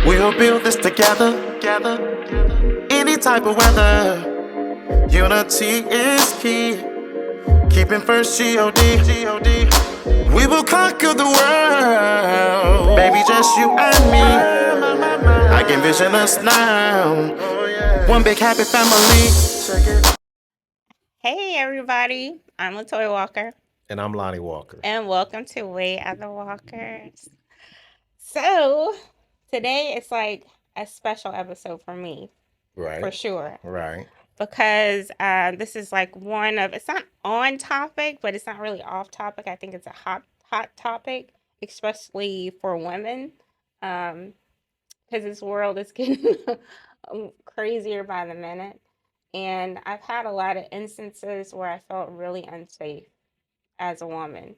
We'll build this together, any type of weather. Unity is key. Keeping first G-O-D. We will conquer the world. Baby, just you and me. I can vision us now. One big happy family. Hey everybody, I'm LaToya Walker. And I'm Lonnie Walker. And welcome to Way of the Walkers. So, today it's like a special episode for me. Right. For sure. Right. Because this is like it's not on topic, but it's not really off topic. I think it's a hot topic, especially for women. Because this world is getting crazier by the minute. And I've had a lot of instances where I felt really unsafe as a woman.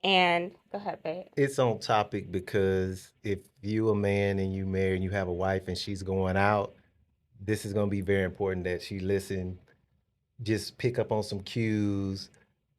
And go ahead, babe. It's on topic because if you a man and you married and you have a wife and she's going out, this is going to be very important that she listen, just pick up on some cues.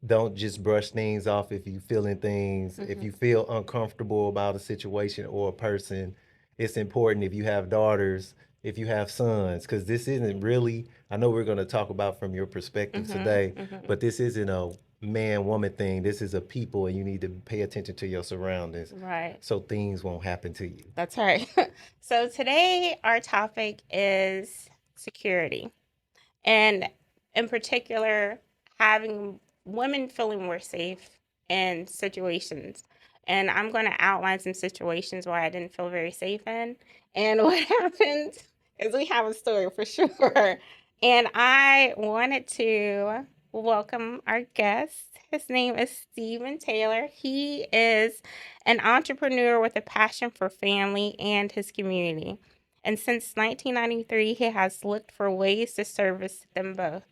Don't just brush things off if you feeling things. Mm-hmm. If you feel uncomfortable about a situation or a person, it's important if you have daughters, if you have sons, because this isn't really, I know we're going to talk about from your perspective today, but this isn't a man-woman thing. This is a people, and you need to pay attention to your surroundings. Right. So things won't happen to you. That's right. So today our topic is security. And in particular, having women feeling more safe in situations. And I'm going to outline some situations where I didn't feel very safe in. And what happened is we have a story for sure. And I wanted to welcome our guest. His name is Stephen Taylor. He is an entrepreneur with a passion for family and his community. And since 1993, he has looked for ways to service them both.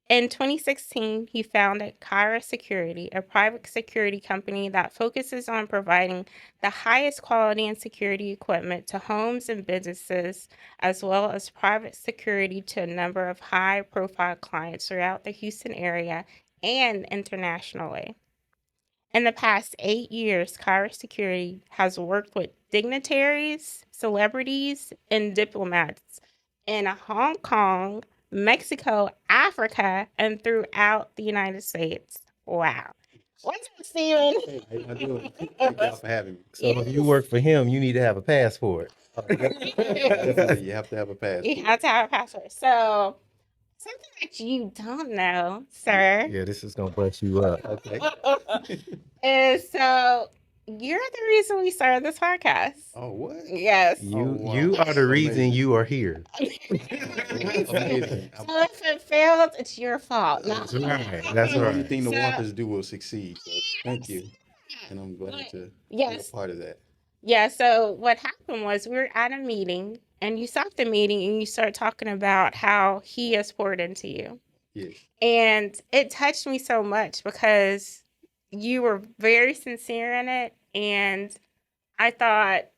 In 2016, he founded Kyra Security, a private security company that focuses on providing the highest quality and security equipment to homes and businesses, as well as private security to a number of high-profile clients throughout the Houston area and internationally. In the past 8 years, Kyra Security has worked with dignitaries, celebrities, and diplomats in Hong Kong, Mexico, Africa, and throughout the United States. Wow. What's up, Steven? Hey, how you doing? Thank y'all for having me. So if you work for him, you need to have a passport. Definitely, you have to have a passport. You have to have a passport. So, something that you don't know, sir. Yeah, this is going to bust you up. Okay. Is so you're the reason we started this podcast. Oh, what? Yes. You are the reason you are here. Amazing. So if it fails, it's your fault. No. That's right. That's right. Everything the Walkers do will succeed. So thank you. And I'm glad to be a part of that. Yeah, so what happened was we were at a meeting and you stopped the meeting and you started talking about how he has poured into you. Yes. And it touched me so much because you were very sincere in it. And I thought,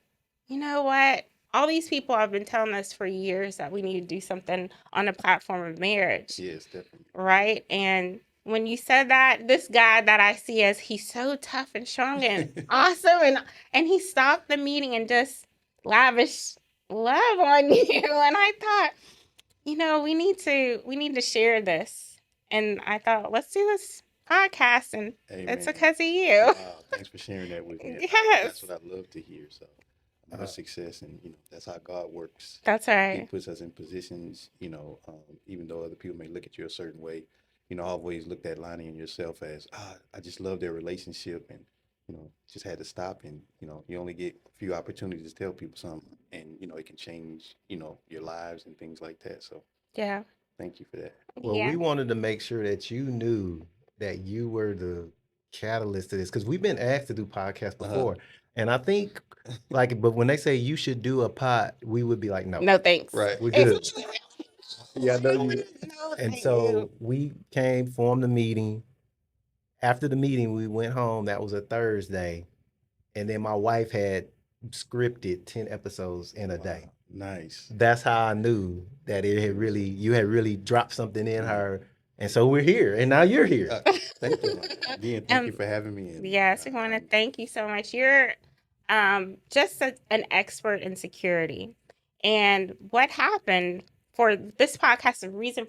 you know what? All these people have been telling us for years that we need to do something on the platform of marriage. Yes, definitely. Right? And when you said that, this guy that I see as he's so tough and strong and awesome, and he stopped the meeting and just lavished love on you. And I thought, you know, we need to share this. And I thought, let's do this podcast, and it's because of you. Wow, thanks for sharing that with me. Yes. That's what I love to hear. So much success, and that's how God works. That's right. He puts us in positions, even though other people may look at you a certain way. I've always looked at Lonnie and yourself as, I just love their relationship, and just had to stop. And you only get a few opportunities to tell people something, and it can change your lives and things like that. So yeah, thank you for that. Well, we wanted to make sure that you knew that you were the catalyst to this, because we've been asked to do podcasts before, and I think but when they say you should do a pod, we would be like, no thanks, right, we're good. Yeah, I know you. And so we formed a meeting. After the meeting, we went home. That was a Thursday, and then my wife had scripted 10 episodes in a day. Nice. That's how I knew that you had really dropped something in her. And so we're here, and now you're here. Thank you. Again, thank you for having me. Yes, we want to thank you so much. You're just an expert in security. And what happened for this podcast, the reason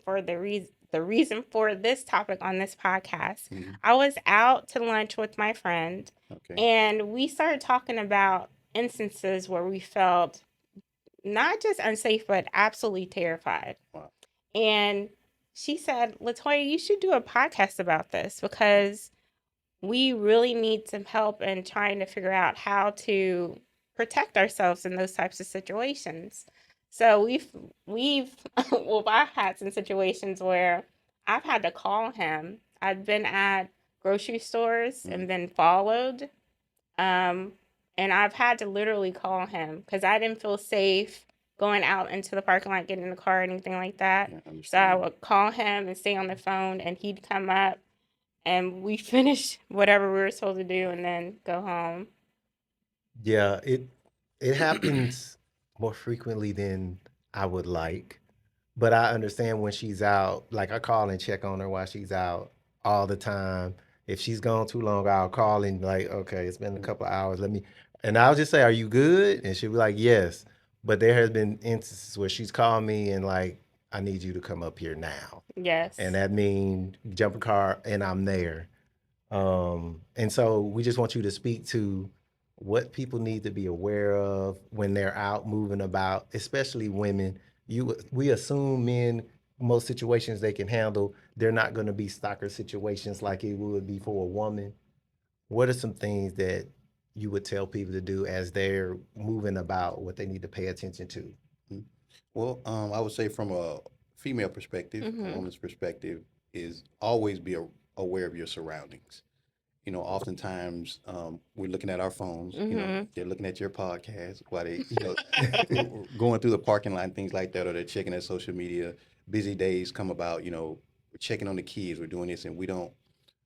for this topic on this podcast, I was out to lunch with my friend, Okay. and we started talking about instances where we felt not just unsafe, but absolutely terrified. Wow. And she said, Latoya, you should do a podcast about this because we really need some help in trying to figure out how to protect ourselves in those types of situations. So we've well, I've had some situations where I've had to call him. I've been at grocery stores and been followed. And I've had to literally call him because I didn't feel safe going out into the parking lot, getting in the car, or anything like that. Yeah, I So I understand. would call him and stay on the phone, and he'd come up, and we finish whatever we were supposed to do, and then go home. Yeah, it happens more frequently than I would like, but I understand when she's out. Like I call and check on her while she's out all the time. If she's gone too long, I'll call and be like, okay, it's been a couple of hours. And I'll just say, are you good? And she'll be like, yes. But there has been instances where she's called me and like, I need you to come up here now. Yes. And that means jump a car and I'm there. And so we just want you to speak to what people need to be aware of when they're out moving about, especially women. We assume men, most situations they can handle. They're not going to be stalker situations like it would be for a woman. What are some things that you would tell people to do as they're moving about, what they need to pay attention to? Well, I would say from a female perspective, a woman's perspective, is always be aware of your surroundings. You know, oftentimes we're looking at our phones. You know, they're looking at your podcast while they, going through the parking lot and things like that, or they're checking their social media. Busy days come about. You know, we're checking on the kids. We're doing this, and we don't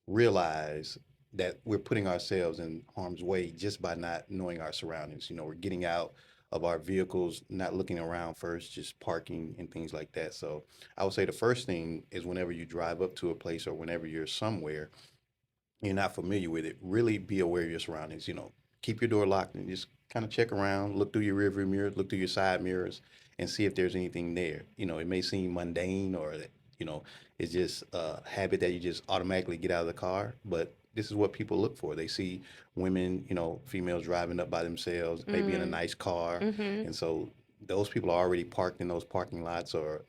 realize that we're putting ourselves in harm's way just by not knowing our surroundings. You know, we're getting out of our vehicles, not looking around first, just parking and things like that. So I would say the first thing is whenever you drive up to a place or whenever you're somewhere you're not familiar with it, really be aware of your surroundings. You know, keep your door locked and just kind of check around, look through your rearview mirrors, look through your side mirrors, and see if there's anything there. You know, it may seem mundane or it's just a habit that you just automatically get out of the car, but this is what people look for. They see women, females driving up by themselves, maybe in a nice car, and so those people are already parked in those parking lots or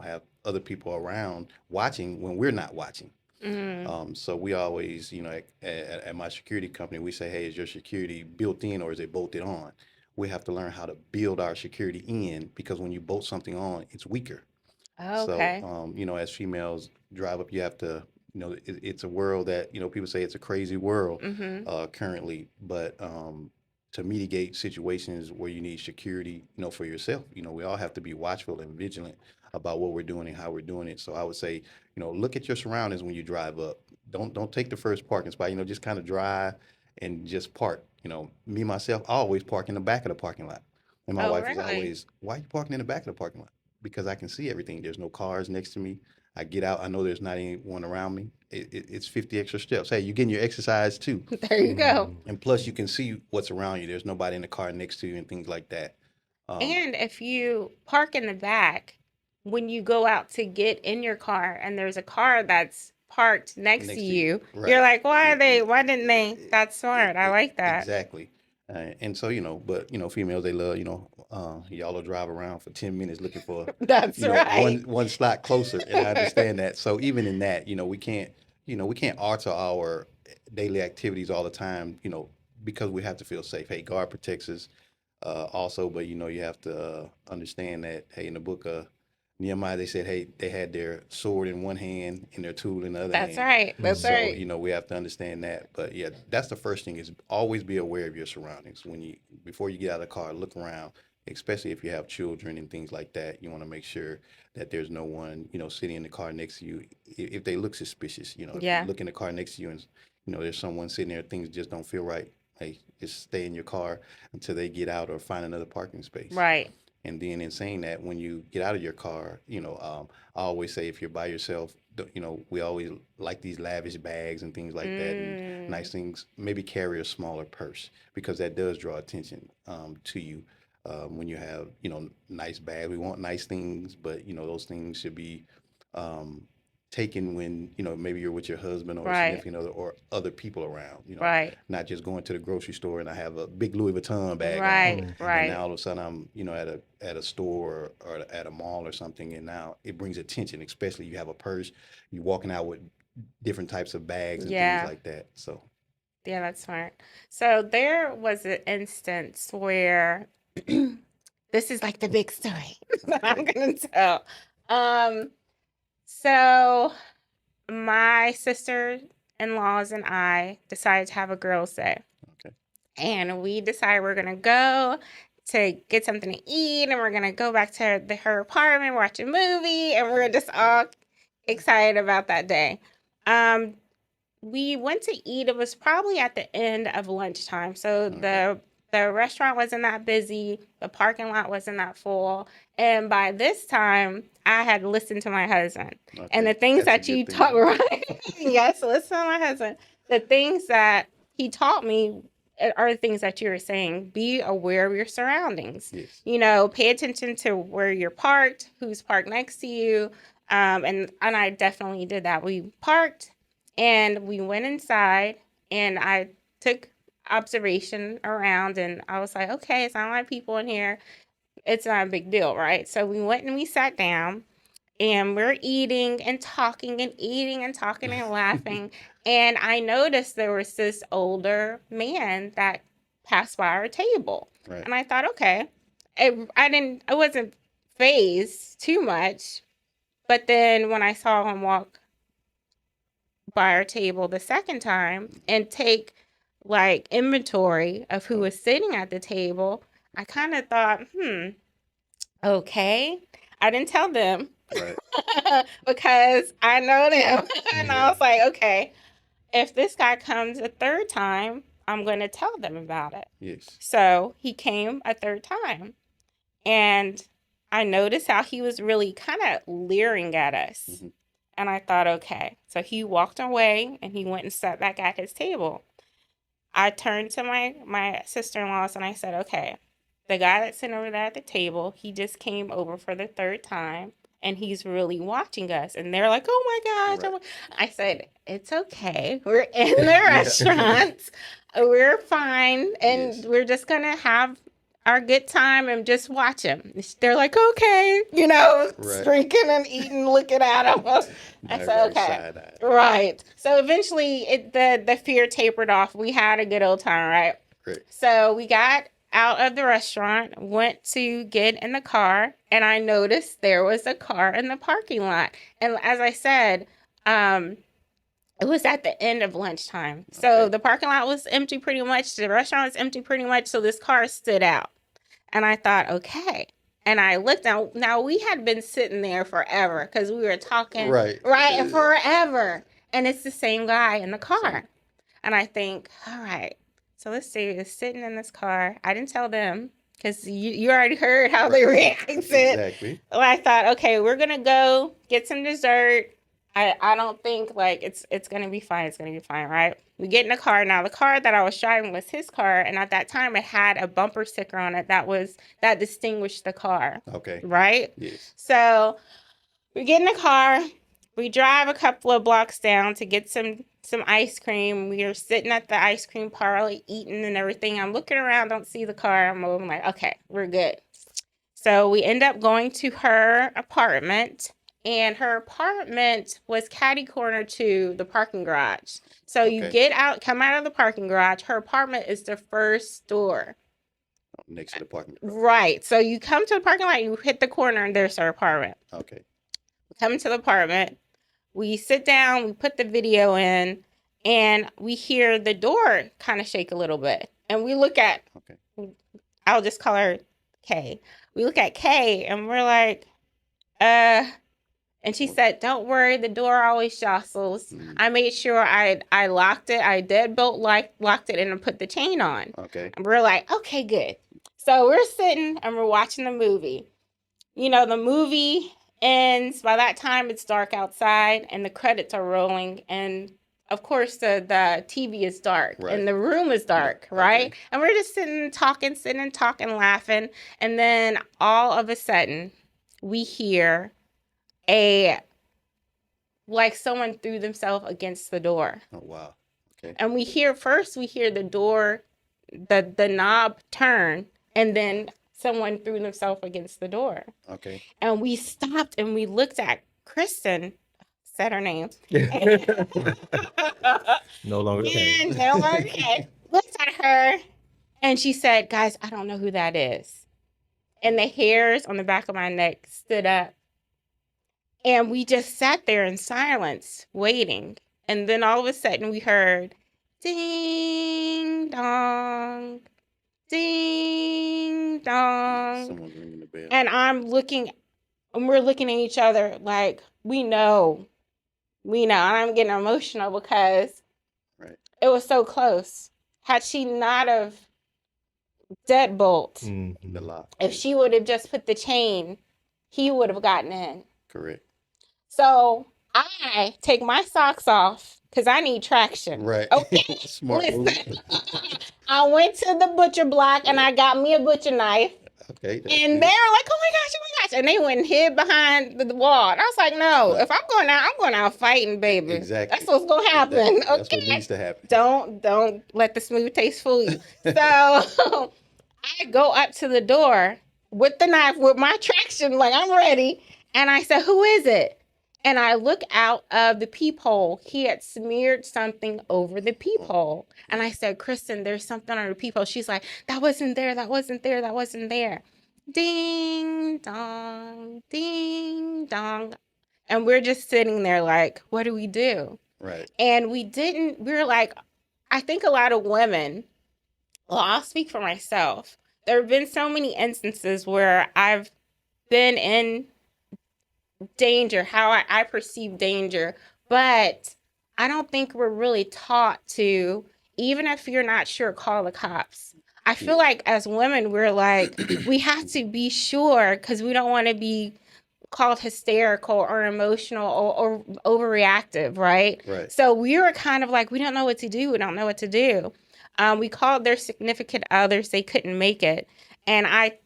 have other people around watching when we're not watching. So we always, at my security company, we say, hey, is your security built in or is it bolted on? We have to learn how to build our security in because when you bolt something on, it's weaker. Okay. So, as females drive up, you have to, it's a world that, people say it's a crazy world currently, but to mitigate situations where you need security, for yourself, we all have to be watchful and vigilant about what we're doing and how we're doing it. So I would say, look at your surroundings when you drive up. Don't take the first parking spot, just kind of drive and just park. Me, myself, I always park in the back of the parking lot. And my wife is really? always, why are you parking in the back of the parking lot? Because I can see everything. There's no cars next to me. I get out. I know there's not anyone around me. It's 50 extra steps. Hey, you're getting your exercise too. There you go. And plus, you can see what's around you. There's nobody in the car next to you and things like that. And if you park in the back, when you go out to get in your car and there's a car that's parked next to you, right. You're like, why didn't they? That's smart. I like that. Exactly. And so, but, females, they love, y'all will drive around for 10 minutes looking for, That's right. one slot closer. And I understand that. So even in that, we can't alter our daily activities all the time, because we have to feel safe. Hey, God protects us also, but, you have to understand that, hey, in the book of Nehemiah, they said, hey, they had their sword in one hand and their tool in the other hand. That's right. That's right. So, we have to understand that. But yeah, that's the first thing is always be aware of your surroundings. Before you get out of the car, look around, especially if you have children and things like that. You want to make sure that there's no one, sitting in the car next to you. If they look suspicious, if you look in the car next to you and, there's someone sitting there, things just don't feel right. Hey, just stay in your car until they get out or find another parking space. Right. And then in saying that, when you get out of your car, I always say if you're by yourself, we always like these lavish bags and things like that, and nice things. Maybe carry a smaller purse because that does draw attention to you. When you have, nice bags, we want nice things, but those things should be taken when maybe you're with your husband or a Right. significant other or other people around. Right. Not just going to the grocery store and I have a big Louis Vuitton bag on, Right. and Right. now all of a sudden I'm at a store or at a mall or something, and now it brings attention. Especially you have a purse, you're walking out with different types of bags and Yeah. things like that. So Yeah, that's smart. So there was an instance where this is like the big story that I'm gonna tell. So my sister-in-laws and I decided to have a girls' day. okay, And we decided we're gonna go to get something to eat, and we're gonna go back to her apartment, watch a movie, and we're just all excited about that day. We went to eat. It was probably at the end of lunchtime, so Okay. the restaurant wasn't that busy, the parking lot wasn't that full, and by this time, I had listened to my husband. And the okay, things that's a that you good thing. taught, right? Yes, listen to my husband. The things that he taught me are the things that you were saying. Be aware of your surroundings. Yes. Pay attention to where you're parked, who's parked next to you. And I definitely did that. We parked and we went inside and I took observation around and I was like, okay, it's not a lot of people in here. It's not a big deal, right? So we went and we sat down and we're eating and talking and eating and talking and laughing. And I noticed there was this older man that passed by our table. Right. And I thought, okay, I wasn't phased too much. But then when I saw him walk by our table the second time and take like inventory of who was sitting at the table, I kind of thought, okay. I didn't tell them Right. because I know them. And Yeah. I was like, okay, if this guy comes a third time, I'm going to tell them about it. Yes. So he came a third time. And I noticed how he was really kind of leering at us. Mm-hmm. And I thought, okay. So he walked away and he went and sat back at his table. I turned to my sister-in-laws and I said, okay, the guy that's sitting over there at the table, he just came over for the third time and he's really watching us. And they're like, oh my gosh. Right. I said, it's okay. We're in the restaurant. We're fine. And Yes. we're just going to have our good time and just watch him. They're like, okay, Right. drinking and eating, looking at him. I Very said, okay. side-eyed. Right. So eventually the fear tapered off. We had a good old time, right? Great. So we got out of the restaurant, went to get in the car, and I noticed there was a car in the parking lot. And as I said, it was at the end of lunchtime. So Okay. the parking lot was empty pretty much. The restaurant was empty pretty much. So this car stood out. And I thought, okay. And I looked down. Now we had been sitting there forever because we were talking. Right. Right. Forever. And it's the same guy in the car. And I think, all right. So let's see. Is sitting in this car. I didn't tell them because you already heard how they reacted. Exactly. Well, I thought, okay, we're going to go get some dessert. I don't think like it's going to be fine. It's going to be fine, right? We get in the car. Now, the car that I was driving was his car. And at that time, it had a bumper sticker on it that distinguished the car. Okay. Right? Yes. So we get in the car. We drive a couple of blocks down to get some ice cream. We are sitting at the ice cream parlor eating and everything. I'm looking around, don't see the car. I'm like, okay, we're good. So we end up going to her apartment, and her apartment was catty corner to the parking garage. So you Okay. come out of the parking garage. Her apartment is the first door. Next to the parking lot. Right. So you come to the parking lot, you hit the corner, and there's her apartment. Okay. We come to the apartment. We sit down, we put the video in, and we hear the door kind of shake a little bit. And we look at, Okay. I'll just call her Kay. We look at Kay and we're like, and she said, don't worry, the door always jostles. Mhm. I made sure I locked it. I deadbolt locked it and put the chain on. Okay. And we're like, okay, good. So we're sitting and we're watching the movie. The movie And by that time, it's dark outside and the credits are rolling. And of course, the TV is dark and the room is dark, right? Okay. And we're just sitting, talking, laughing. And then all of a sudden, we hear like someone threw themselves against the door. Oh, wow. Okay. And we hear the door, the knob turn, and then someone threw themselves against the door. Okay. And we stopped and we looked at Kristen, said her name. No longer And no longer can. Looked at her and she said, guys, I don't know who that is. And the hairs on the back of my neck stood up. And we just sat there in silence, waiting. And then all of a sudden we heard, ding dong, ding dong. Someone's ringing the bell. And we're looking at each other like, we know. And I'm getting emotional because it was so close. Had she not have deadbolt, The lock. if she would have just put the chain, he would have gotten in. Correct. So I take my socks off because I need traction. Right. Okay. Smart move. Listen, I went to the butcher block and I got me a butcher knife. Okay. And they were like, oh my gosh. And they went and hid behind the wall. And I was like, no, if I'm going out fighting, baby. Exactly. That's what's going to happen. That's Okay. what needs to happen. Don't let the smooth taste fool you. So I go up to the door with the knife, with my traction, like I'm ready. And I said, who is it? And I look out of the peephole. He had smeared something over the peephole. And I said, Kristen, there's something on the peephole. She's like, that wasn't there. Ding dong, ding dong. And we're just sitting there like, what do we do? Right. And we were like, I think a lot of women, well, I'll speak for myself. There have been so many instances where I've been in danger, how I perceive danger, but I don't think we're really taught to, even if you're not sure, call the cops. I feel like as women, we're like, we have to be sure because we don't want to be called hysterical or emotional or overreactive, right? Right. So we were kind of like, we don't know what to do. We called their significant others. They couldn't make it. And I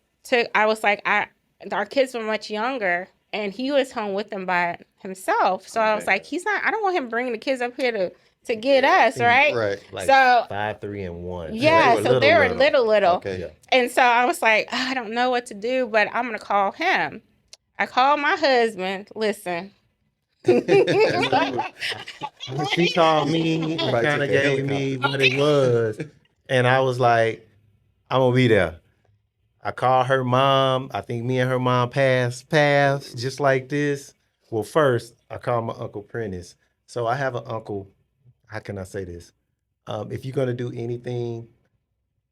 was like, our kids were much younger. And he was home with them by himself. So I was like, I don't want him bringing the kids up here to get us, right? Right. Like so 5, 3, and 1. Yeah, they were little. Okay. Yeah. And so I was like, I don't know what to do, but I'm going to call him. I called my husband. Listen. She called me and Right, kind of took a gave me helicopter. what it was. And I was like, I'm going to be there. I called her mom. I think me and her mom passed paths just like this. Well, first, I called my Uncle Prentice. So I have an uncle. How can I say this? If you're going to do anything,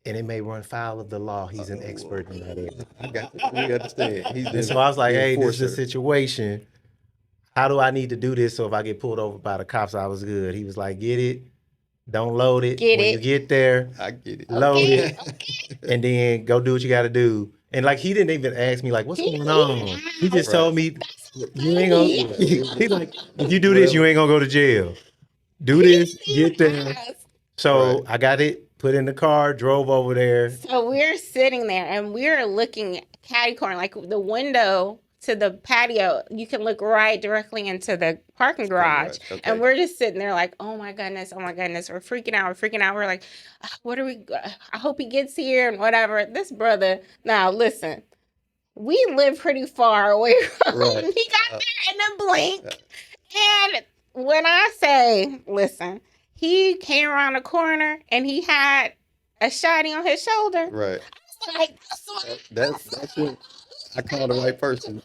and it may run foul of the law, he's an expert in that area. We understand. And so I was like, hey, this is a situation. How do I need to do this so if I get pulled over by the cops, I was good? He was like, get it. Don't load it. When you get there, I get it. load it. And then go do what you got to do. And like, he didn't even ask me like, what's going on? He just told me, you ain't gonna, he's like, if you do this, you ain't gonna go to jail. Do this, get there. So I got it, put in the car, drove over there. So we're sitting there and we're looking catty corner, like the window to the patio. You can look right directly into the parking garage. Okay. And we're just sitting there like, oh my goodness. We're freaking out. We're like, I hope he gets here and whatever. This brother, now listen, we live pretty far away from him. He got there in a blink. And when I say, listen, he came around the corner and he had a shotty on his shoulder. Right. I was like, That's it. I called the right person.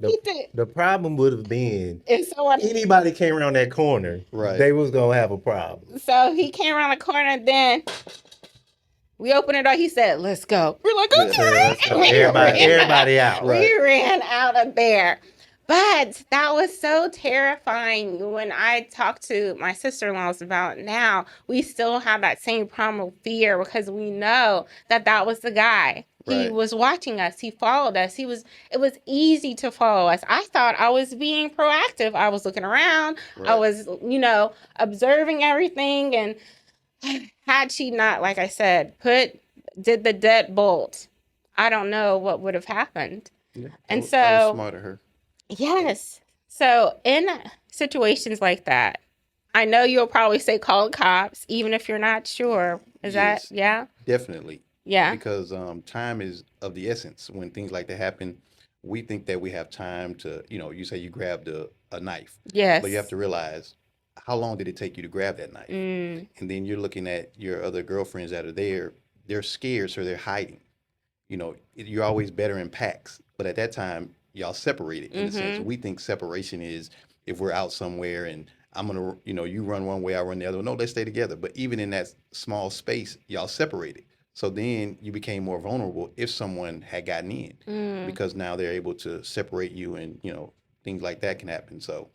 The problem would have been if someone, anybody came around that corner, Right. they was gonna have a problem. so he came around the corner, then we opened it up. He said, let's go. We're like, okay. Everybody out. Right. We ran out of there. But that was so terrifying. When I talked to my sister-in-laws about it now, we still have that same problem of fear because we know that was the guy. He Right. was watching us. He followed us. It was easy to follow us. I thought I was being proactive. I was looking around. I Right. was, observing everything. And had she not, like I said, did the deadbolt, I don't know what would have happened. Yeah. And That was so, smart of her. yes. So in situations like that, I know you'll probably say call the cops, even if you're not sure. Is Yes. that, yeah? Definitely. Yeah. Because time is of the essence. When things like that happen, we think that we have time to, you say you grabbed a knife, Yes. but you have to realize how long did it take you to grab that knife? Mm, And then you're looking at your other girlfriends that are there, they're scared, so they're hiding. You're always better in packs, but at that time, y'all separated in a sense. mhm. We think separation is if we're out somewhere and I'm gonna, you run one way, I run the other. No, let's stay together. But even in that small space, y'all separated. So then you became more vulnerable if someone had gotten in, Mm, because now they're able to separate you, and things like that can happen. So,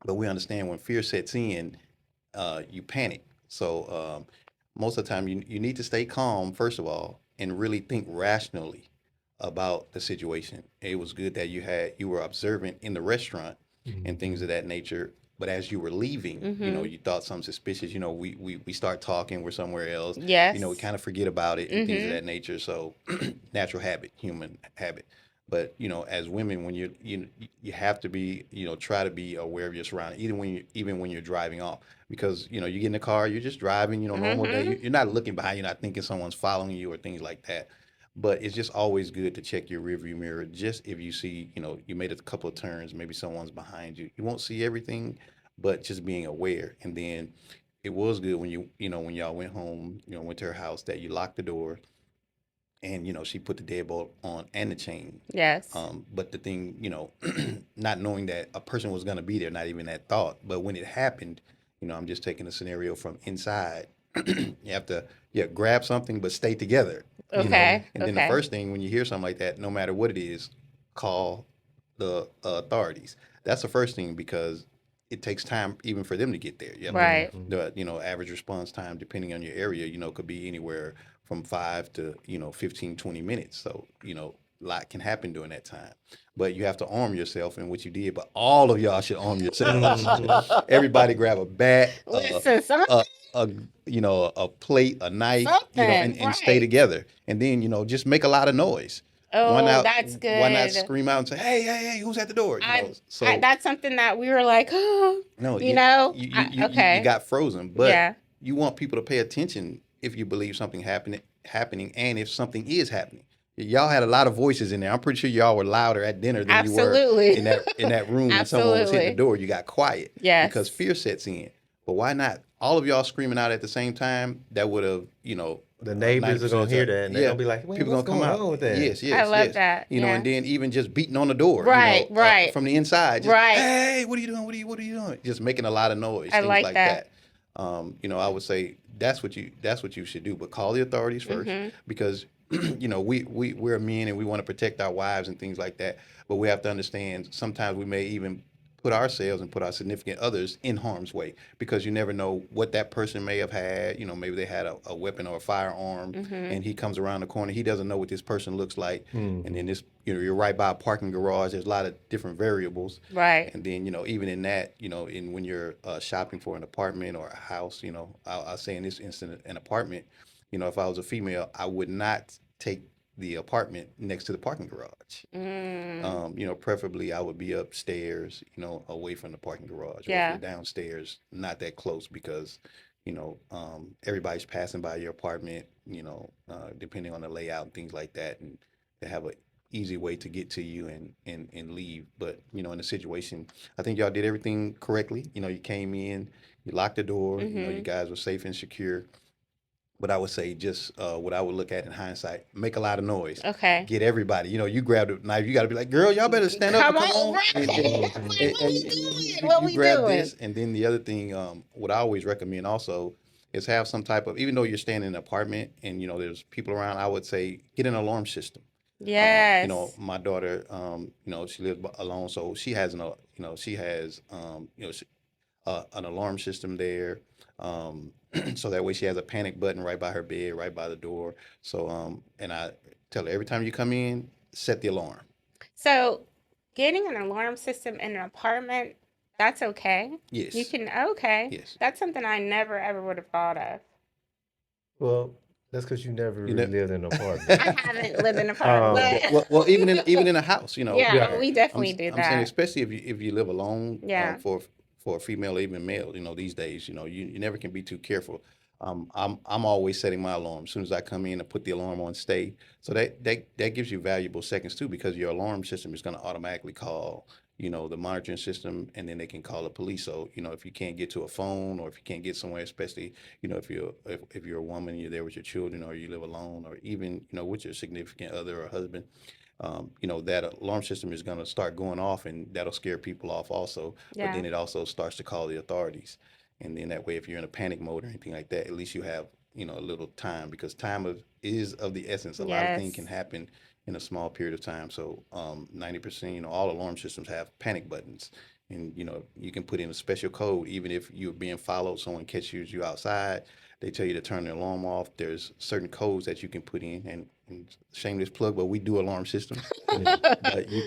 but we understand when fear sets in, you panic. So most of the time, you need to stay calm first of all, and really think rationally about the situation. It was good that you were observant in the restaurant and things of that nature. But as you were leaving, mhm. you thought something suspicious. We start talking, we're somewhere else. Yes. We kind of forget about it and things of Mhm. that nature. So natural habit, human habit. But as women, when you have to be, try to be aware of your surroundings, even when you're driving off, because you get in the car, you're just driving, normal day. Mhm. You're not looking behind, you're not thinking someone's following you or things like that. But it's just always good to check your rearview mirror, just if you see, you made a couple of turns, maybe someone's behind you. You won't see everything, but just being aware. And then it was good when when y'all went home, went to her house, that you locked the door, and she put the deadbolt on and the chain. Yes. But the thing, not knowing that a person was going to be there, not even that thought. But when it happened, I'm just taking a scenario from inside. You have to, yeah, grab something, but stay together. Okay. And then the Okay. first thing when you hear something like that, no matter what it is, call the authorities. That's the first thing, because it takes time even for them to get there. Right. The average response time, depending on your area, could be anywhere from 5 to 15, 20 minutes. So a lot can happen during that time. But you have to arm yourself in what you did. But all of y'all should arm yourselves. Everybody grab a bat, Listen, a a plate, a knife, something, and stay right. together. And then just make a lot of noise. Oh, that's good. Why not scream out and say, "Hey, hey, hey, who's at the door?" That's something that we were like, oh, no, okay. you got frozen. But Yeah. you want people to pay attention if you believe something happening, and if something is happening. Y'all had a lot of voices in there. I'm pretty sure y'all were louder at dinner than you were Absolutely. in that room when someone was hitting Absolutely. the door. You got quiet. Yes. Because fear sets in. But why not all of y'all screaming out at the same time? That would have, The neighbors are 90% gonna of hear the- that, and they're gonna be like, "Wait, people what's gonna come going out on with that?" Yes, I love yes. that, And yeah. then even just beating on the door, Right, right. from the inside, just, Right. Hey, what are you doing? What are you doing? Just making a lot of noise, I things like like that. that. I would say that's what you should do. But call the authorities first, Mhm. because we're men and we want to protect our wives and things like that. But we have to understand sometimes we may even put ourselves and put our significant others in harm's way, because you never know what that person may have had. Maybe they had a weapon or a firearm, Mhm. and he comes around the corner. He doesn't know what this person looks like, Mhm. and then you're right by a parking garage. There's a lot of different variables. Right. And then, even in that, when you're shopping for an apartment or a house, I'll say in this instance, an apartment, if I was a female, I would not take the apartment next to the parking garage. Preferably I would be upstairs, away from the parking garage. Or Yeah. if you're downstairs, not that close, because, everybody's passing by your apartment, depending on the layout and things like that, and they have a easy way to get to you and leave. But in the situation, I think y'all did everything correctly. You came in, you locked the door, you guys were safe and secure. But I would say just what I would look at in hindsight, make a lot of noise. Okay. Get everybody. You grabbed a knife, you got to be like, girl, y'all better stand up and come on. Right. And, What we doing? What we grab doing? this. And then the other thing, what I always recommend also is have some type of, even though you're staying in an apartment and, there's people around, I would say get an alarm system. Yes. My daughter, she lives alone, so she has an alarm system there. So that way she has a panic button right by her bed, right by the door. So, and I tell her every time you come in, set the alarm. So, getting an alarm system in an apartment, that's okay. You Yes. can, okay. Yes. That's something I never ever would have thought of. Well, that's because you never You really know, lived in an I apartment. haven't lived in an apartment, Oh, well, even in a house, you know. yeah, Yeah. we definitely do I'm saying, that. especially if you live alone, Yeah. For a female or even male, you know, these days, you know, you never can be too careful. I'm always setting my alarm as soon as I come in and put the alarm on stay. So that gives you valuable seconds too, because your alarm system is going to automatically call, you know, the monitoring system, and then they can call the police. So, you know, if you can't get to a phone, or if you can't get somewhere, especially, you know, if you're a woman, you're there with your children, or you live alone, or even, you know, with your significant other or husband, you know, that alarm system is going to start going off, and that'll scare people off also. But Yeah. then it also starts to call the authorities. And then that way, if you're in a panic mode or anything like that, at least you have, you know, a little time, because is of the essence. A lot of things can Yes. happen in a small period of time. So 90%, you know, all alarm systems have panic buttons. And, you know, you can put in a special code, even if you're being followed, someone catches you outside, they tell you to turn the alarm off. There's certain codes that you can put in, and shameless plug, but we do alarm systems. But you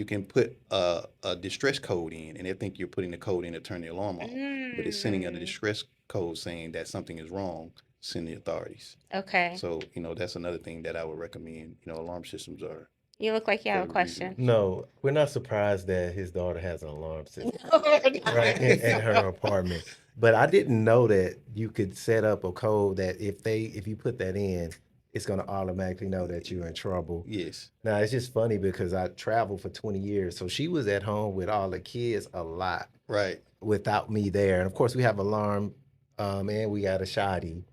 can put a distress code in, and they think you're putting the code in to turn the alarm off, but it's sending a Mm, distress code saying that something is wrong. Send the authorities. okay. So, you know, that's another thing that I would recommend. You know, alarm systems are You look like you have a very reasonable. question. no, we're not surprised that his daughter has an alarm system, No, we're right, in her not. apartment. But I didn't know that you could set up a code that if you put that in, it's gonna automatically know that you're in trouble. Yes. Now it's just funny because I traveled for 20 years, so she was at home with all the kids a lot Right. without me there. And of course, we have alarm, and we got a shoddy.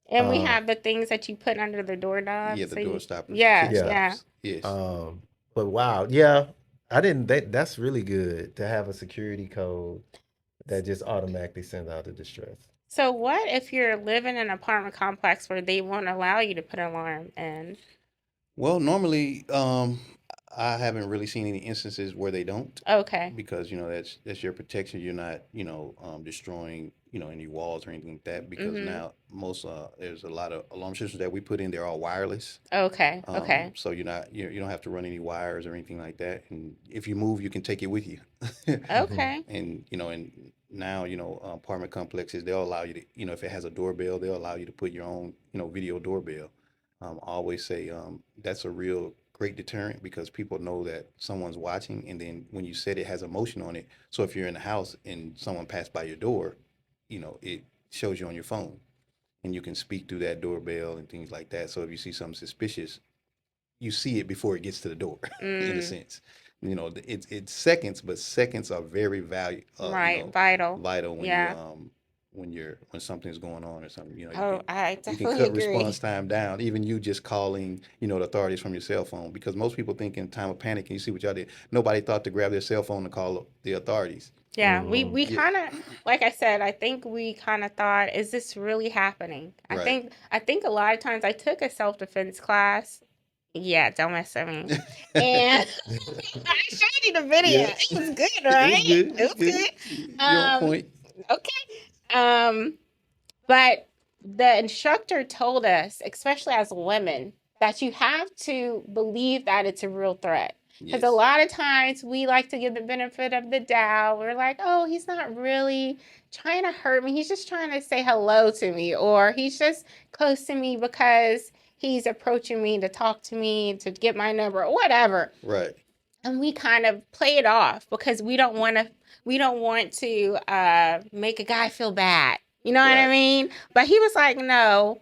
And we Um, have the things that you put under the doorknob. Yeah, the So door you, stoppers, yeah, kick Yeah. yeah. stops. Yes. but wow, yeah, I didn't. That's really good to have a security code that just automatically sends out the distress. So what if you're living in an apartment complex where they won't allow you to put an alarm in? Well, normally, I haven't really seen any instances where they don't, Okay. because, you know, that's your protection. You're not, you know, destroying, you know, any walls or anything like that, because Mm-hmm. now there's a lot of alarm systems that we put in. They're all wireless. Okay. Okay. So you don't have to run any wires or anything like that. And if you move, you can take it with you. Okay. And, you know, and now, you know, apartment complexes, they'll allow you to, you know, if it has a doorbell, they'll allow you to put your own, you know, video doorbell. I always say, that's a real great deterrent, because people know that someone's watching, and then when you said it has a motion on it, so if you're in the house and someone passed by your door, you know, it shows you on your phone, and you can speak through that doorbell and things like that. So if you see something suspicious, you see it before it gets to the door, in a sense. You know, it's seconds, but seconds are very Right. Vital. vital when Yeah. when something's going on or something. You know, Oh, I you can definitely cut agree. response time down. Even you just calling, you know, the authorities from your cell phone, because most people think in time of panic, and you see what y'all did. Nobody thought to grab their cell phone and call the authorities. Yeah, Mhm. we Yeah. kind of, like I said, I think we kind of thought, is this really happening? Right. I think a lot of times I took a self-defense class. Yeah, don't mess with me. And I showed you the video. Yeah. It was good, It right? was good. It was good. You're on Um, point. okay. But the instructor told us, especially as women, that you have to believe that it's a real threat. Because a Yes. lot of times we like to give the benefit of the doubt. We're like, oh, he's not really trying to hurt me. He's just trying to say hello to me, or he's just close to me because he's approaching me to talk to me, to get my number, or whatever. Right. And we kind of play it off because we don't want to make a guy feel bad. You know what I Right. mean? But he was like, no,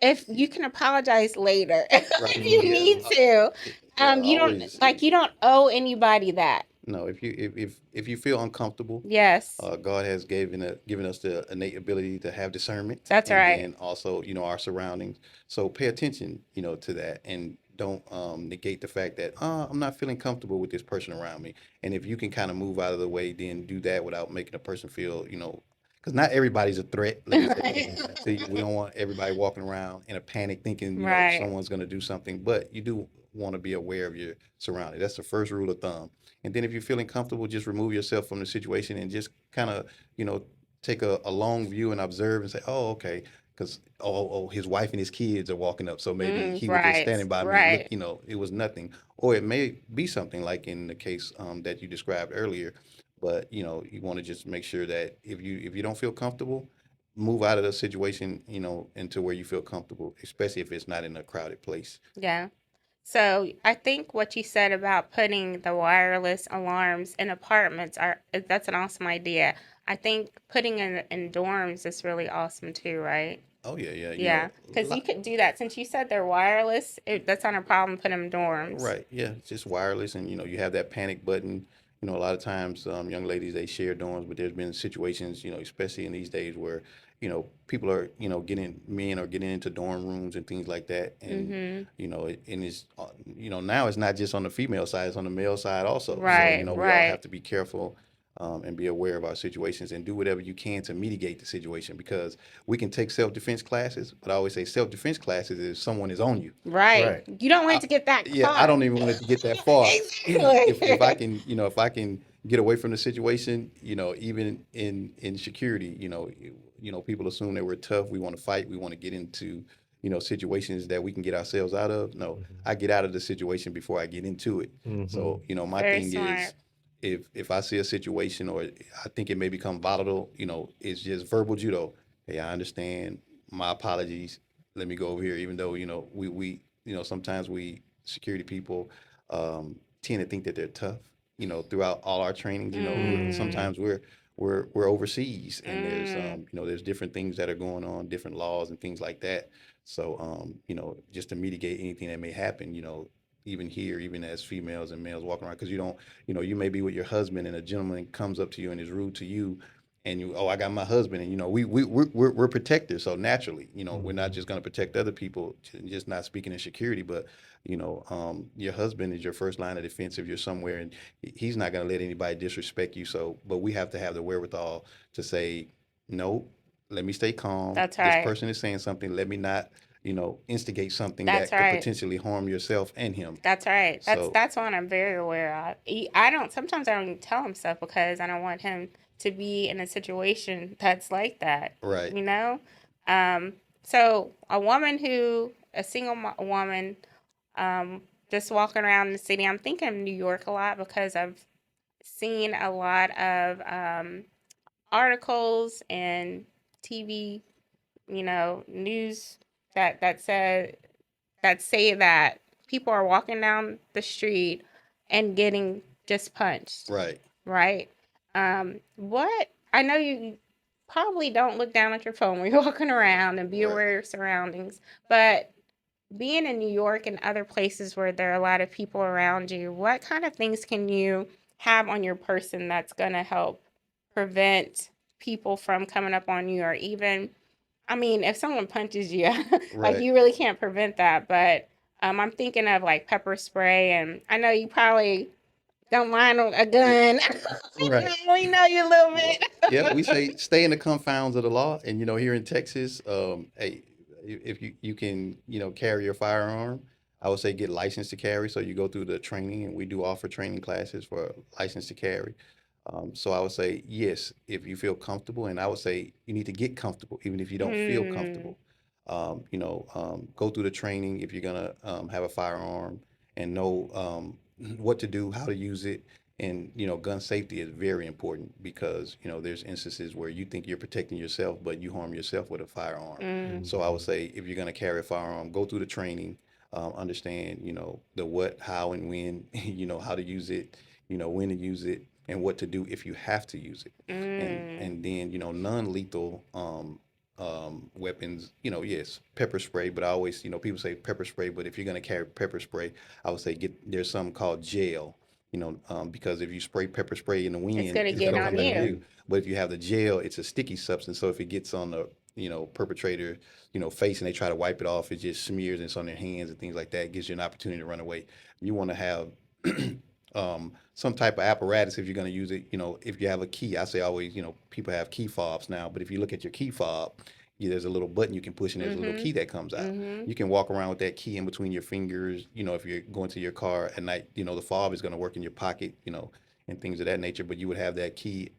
if you can apologize later Right. if you Yeah. need to. Yeah, You always. don't owe anybody that. No, if you feel uncomfortable, Yes. God has given us the innate ability to have discernment. That's and right. then also, you know, our surroundings. So pay attention, you know, to that, and don't negate the fact that I'm not feeling comfortable with this person around me. And if you can kind of move out of the way, then do that without making a person feel, you know, because not everybody's a threat. Let me say Right. that. So we don't want everybody walking around in a panic thinking, you know, Right. someone's going to do something. But you do want to be aware of your surroundings. That's the first rule of thumb. And then if you're feeling comfortable, just remove yourself from the situation and just kind of, you know, take a long view and observe and say, oh, okay, because his wife and his kids are walking up, so maybe he was just Right, standing by me, look, right. it was nothing, or it may be something like in the case that you described earlier. But you want to just make sure that if you don't feel comfortable, move out of the situation, into where you feel comfortable, especially if it's not in a crowded place. Yeah. So I think what you said about putting the wireless alarms in apartments that's an awesome idea. I think putting in dorms is really awesome too, right? Oh yeah, yeah, Yeah, because you could do that since you said they're wireless. That's not a problem. Put them in dorms. right, yeah, just wireless, and you have that panic button. A lot of times, young ladies, they share dorms, but there's been situations, especially in these days where, people are, men are getting into dorm rooms and things like that, and and it's, now it's not just on the female side, it's on the male side also. So Right, we all right. have to be careful. And be aware of our situations and do whatever you can to mitigate the situation, because we can take self-defense classes, but I always say self-defense classes is someone is on you. Right. Right. You don't want it to get that Yeah, I far. don't even want it to get that far. If I Exactly. can, get away from the situation, even in security, people assume that we're tough, we want to fight, we want to get into, situations that we can get ourselves out of. No, I get out of the situation before I get into it. Mm-hmm. So, my Very thing smart. is, if I see a situation or I think it may become volatile, it's just verbal judo. Hey, I understand. My apologies. Let me go over here. Even though we sometimes we security people tend to think that they're tough. Throughout all our trainings, Mm, sometimes we're overseas, and there's mm. there's different things that are going on, different laws and things like that. So just to mitigate anything that may happen, even here, even as females and males walking around, because you don't, you may be with your husband and a gentleman comes up to you and is rude to you, and I got my husband, and we're protectors, so naturally, we're not just going to protect other people, just not speaking in security, but your husband is your first line of defense if you're somewhere, and he's not going to let anybody disrespect you. So, but we have to have the wherewithal to say, no, let me stay calm. That's This right. person is saying something. Let me not, instigate something That's that could right. potentially harm yourself and him. That's right. So, That's one I'm very aware of. I don't sometimes I don't even tell him stuff because I don't want him to be in a situation that's like that. right, You know? Um, so a single woman, just walking around the city. I'm thinking of New York a lot because I've seen a lot of articles and TV, news that say that people are walking down the street and getting just punched, right, right? What I know you probably don't look down at your phone when you're walking around and be right. aware of your surroundings, but being in New York and other places where there are a lot of people around you, what kind of things can you have on your person that's going to help prevent people from coming up on you, or even, I mean, if someone punches you, like Right. you really can't prevent that, but I'm thinking of like pepper spray, and I know you probably don't mind a gun. Right. We know you a little Well, bit. yeah, we say stay in the confounds of the law. And here in Texas, hey, if you can, carry your firearm, I would say get licensed to carry. So you go through the training, and we do offer training classes for license to carry. So I would say yes, if you feel comfortable, and I would say you need to get comfortable, even if you don't feel Mm, comfortable. Go through the training if you're gonna have a firearm, and know what to do, how to use it. And gun safety is very important, because there's instances where you think you're protecting yourself, but you harm yourself with a firearm. mm, So I would say if you're going to carry a firearm, go through the training, understand the what, how, and when, how to use it, when to use it, and what to do if you have to use it. and mm. and then non-lethal weapons, yes, pepper spray. But I always, people say pepper spray, but if you're going to carry pepper spray, I would say there's something called gel, because if you spray pepper spray in the It's wind, gonna it's get going to on come back to you. you. But if you have the gel, it's a sticky substance. So if it gets on the, perpetrator, face, and they try to wipe it off, it just smears, and it's on their hands and things like that. It gives you an opportunity to run away. You want to have some type of apparatus if you're going to use it. If you have a key, I say always, people have key fobs now, but if you look at your key fob, there's a little button you can push, and there's a little Mhm. key that comes out. Mhm. You can walk around with that key in between your fingers. If you're going to your car at night, the fob is going to work in your pocket, and things of that nature. But you would have that key,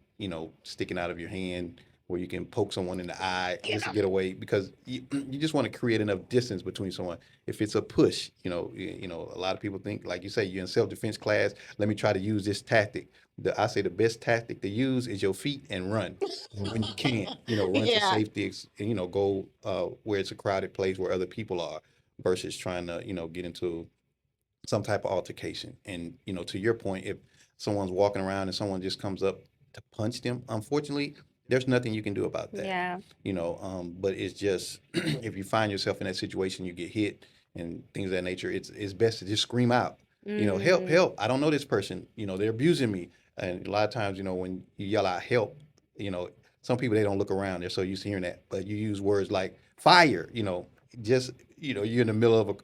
sticking out of your hand where you can poke someone in the eye just to get away, because you just want to create enough distance between someone. If it's a push, a lot of people think, like you say, you're in self-defense class, let me try to use this tactic. I say the best tactic to use is your feet and run when you can, run to Yeah. safety, and, go where it's a crowded place where other people are, versus trying to, get into some type of altercation. And, to your point, if someone's walking around and someone just comes up to punch them, unfortunately, there's nothing you can do about that. Yeah. But it's just, if you find yourself in that situation, you get hit and things of that nature, it's best to just scream out, help, help. I don't know this person, they're abusing me. And a lot of times, when you yell out help, some people, they don't look around. They're so used to hearing that. But you use words like fire, just, you're in the middle of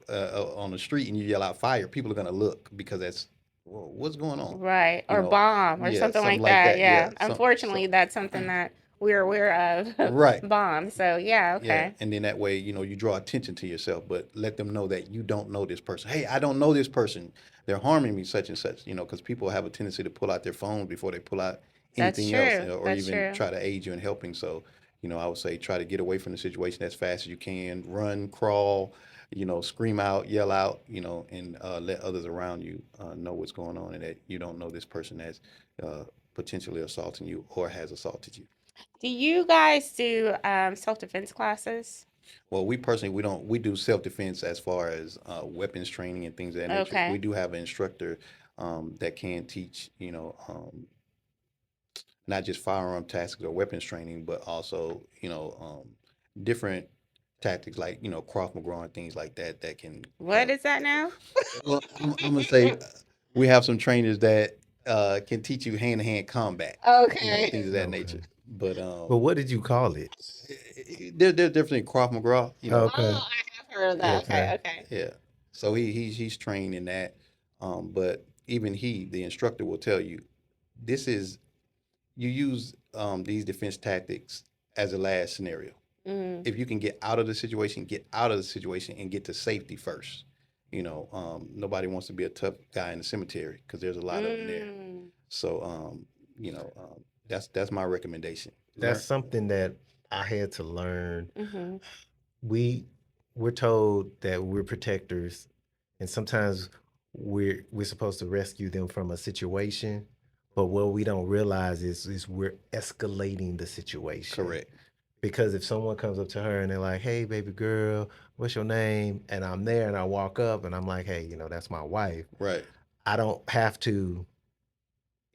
on the street and you yell out fire. People are going to look, because that's, well, what's going on? Right. Or bomb or yeah, something like like that. that. Yeah. Yeah. Unfortunately, that's something that we're aware of. Right. Bomb. So, yeah. Okay. Yeah. And then that way, you draw attention to yourself, but let them know that you don't know this person. Hey, I don't know this person. They're harming me, such and such, because people have a tendency to pull out their phone before they pull out That's anything true. else, or That's even true. try to aid you in helping. So, I would say try to get away from the situation as fast as you can. Run, crawl, scream out, yell out, and let others around you know what's going on, and that you don't know this person that's potentially assaulting you or has assaulted you. Do you guys do self-defense classes? Well, we personally, we do self-defense as far as weapons training and things of that nature. Okay. We do have an instructor that can teach, not just firearm tactics or weapons training, but also, different tactics like, Krav Maga and things like that can. What is that now? Well, I'm gonna say we have some trainers that can teach you hand-to-hand combat, Okay. things of that Okay. nature. But But what did you call it? they're different in Krav Maga, Okay. Oh, I have heard of that. Okay. Okay. Yeah. So he's trained in that. But even the instructor will tell you, this is, you use these defense tactics as a last scenario. Mm. If you can get out of the situation, get out of the situation and get to safety first. Nobody wants to be a tough guy in the cemetery, because there's a lot of them there. Mm. So, that's my recommendation. That's something that I had to learn. Mhm. We're told that we're protectors, and sometimes we're supposed to rescue them from a situation, but what we don't realize is we're escalating the situation. Correct. Because if someone comes up to her and they're like, "Hey, baby girl, what's your name?" and I'm there and I walk up and I'm like, "Hey, that's my wife." Right. I don't have to.